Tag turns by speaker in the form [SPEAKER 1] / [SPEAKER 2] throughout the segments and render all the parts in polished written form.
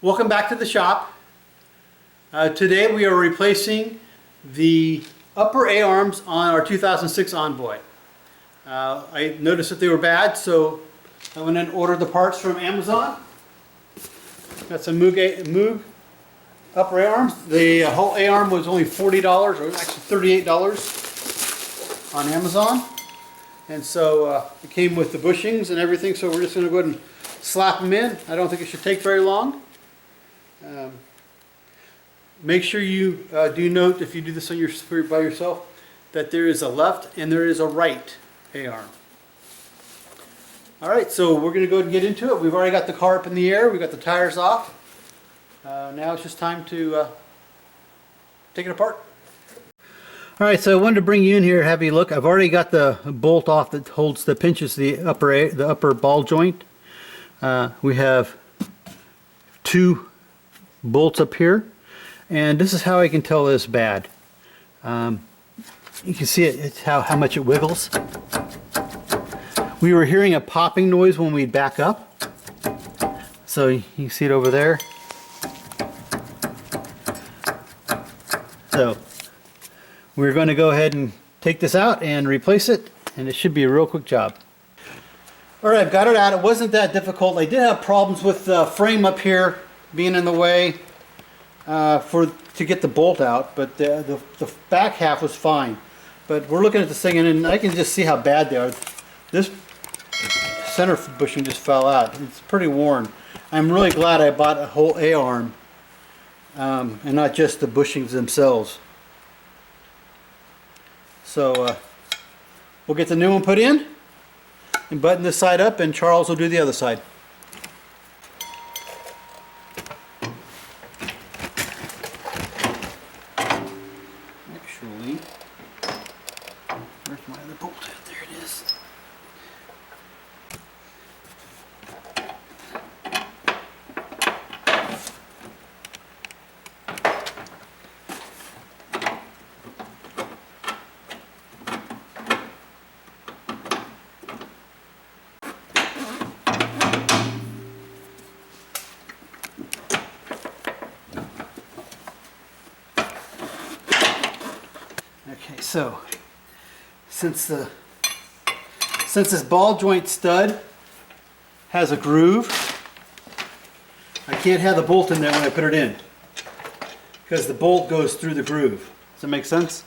[SPEAKER 1] Welcome back to the shop. Today we are replacing the upper A-arms on our 2006 Envoy. I noticed that they were bad, so I went and ordered the parts from Amazon. Got some Moog upper A-arms. The whole A-arm was only $40, or actually $38 on Amazon. And so it came with the bushings and everything, so we're just going to go ahead and slap them in. I don't think it should take very long. Make sure you do note, if you do this on by yourself, that there is a left and there is a right A-arm. Alright, so we're going to go ahead and get into it. We've already got the car up in the air. We've got the tires off. Now it's just time to take it apart. Alright, so I wanted to bring you in here, have you look. I've already got the bolt off that holds the pinches the upper ball joint. We have two bolts up here, and this is how I can tell this bad. You can see it's how much it wiggles. We were hearing a popping noise when we back up, so you can see it over there. So we're going to go ahead and take this out and replace it, and it should be a real quick job. Alright, I've got it out. It wasn't that difficult. I did have problems with the frame up here being in the way to get the bolt out, but the back half was fine. But we're looking at this thing, and I can just see how bad they are. This center bushing just fell out. It's pretty worn. I'm really glad I bought a whole A-arm and not just the bushings themselves. So we'll get the new one put in and button this side up, and Charles will do the other side. Actually, where's my other bolt? There it is. Okay, so since this ball joint stud has a groove, I can't have the bolt in there when I put it in, because the bolt goes through the groove. Does that make sense?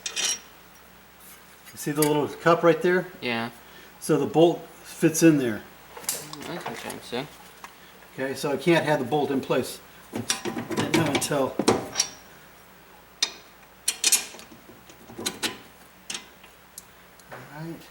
[SPEAKER 1] You see the little cup right there?
[SPEAKER 2] Yeah.
[SPEAKER 1] So the bolt fits in there.
[SPEAKER 2] I can think so.
[SPEAKER 1] Okay, so I can't have the bolt in place until Alright.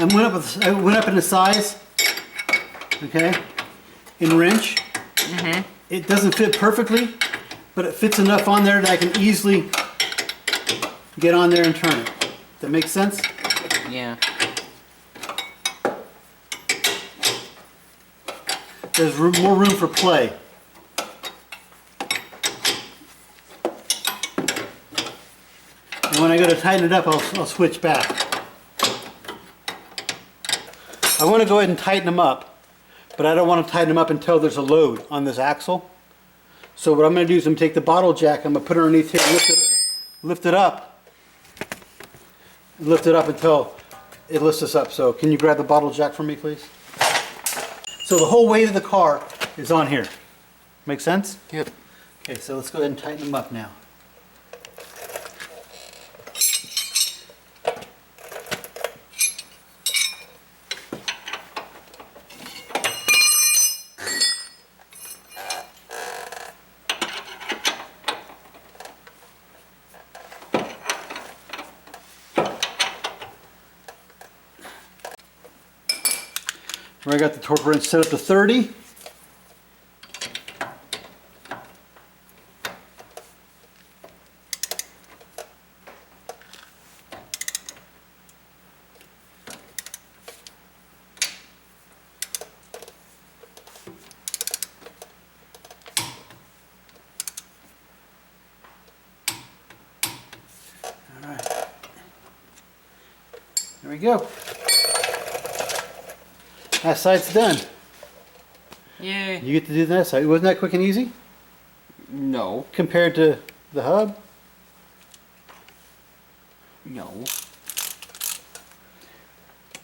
[SPEAKER 1] I went up in the size, okay, in wrench. It doesn't fit perfectly, but it fits enough on there that I can easily get on there and turn it. That makes sense?
[SPEAKER 2] Yeah.
[SPEAKER 1] There's more room for play. And when I go to tighten it up, I'll switch back. I want to go ahead and tighten them up, but I don't want to tighten them up until there's a load on this axle. So what I'm going to do is I'm going to take the bottle jack, I'm going to put it underneath here, lift it up until it lifts us up. So can you grab the bottle jack for me, please? So the whole weight of the car is on here. Make sense?
[SPEAKER 2] Yep.
[SPEAKER 1] Okay, so let's go ahead and tighten them up now. where I got the torque wrench set up to 30. All right. There we go. That side's done.
[SPEAKER 2] Yay.
[SPEAKER 1] You get to do that side. Wasn't that quick and easy
[SPEAKER 2] No.
[SPEAKER 1] compared to the hub?
[SPEAKER 2] No.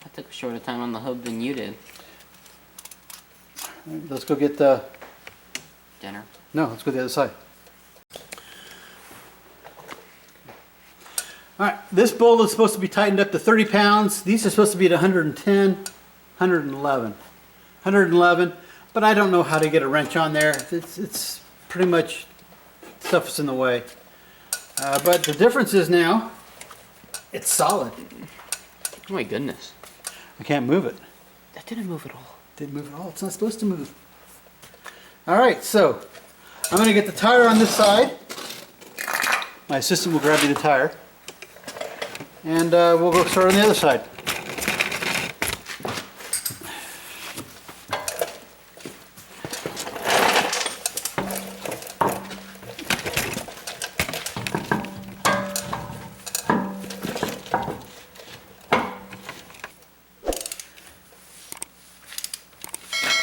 [SPEAKER 2] I took a shorter time on the hub than you did.
[SPEAKER 1] Let's go get the...
[SPEAKER 2] Dinner.
[SPEAKER 1] No, let's go to the other side. Alright, this bolt is supposed to be tightened up to 30 pounds. These are supposed to be at 110, 111. 111, but I don't know how to get a wrench on there. It's pretty much stuff is in the way. But the difference is now, it's solid.
[SPEAKER 2] Oh my goodness.
[SPEAKER 1] I can't move it.
[SPEAKER 2] That didn't move at all.
[SPEAKER 1] Didn't move at all. It's not supposed to move. Alright, so I'm going to get the tire on this side. My assistant will grab me the tire. And we'll go start on the other side.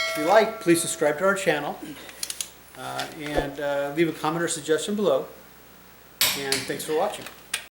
[SPEAKER 1] If you like, please subscribe to our channel and leave a comment or suggestion below. And thanks for watching.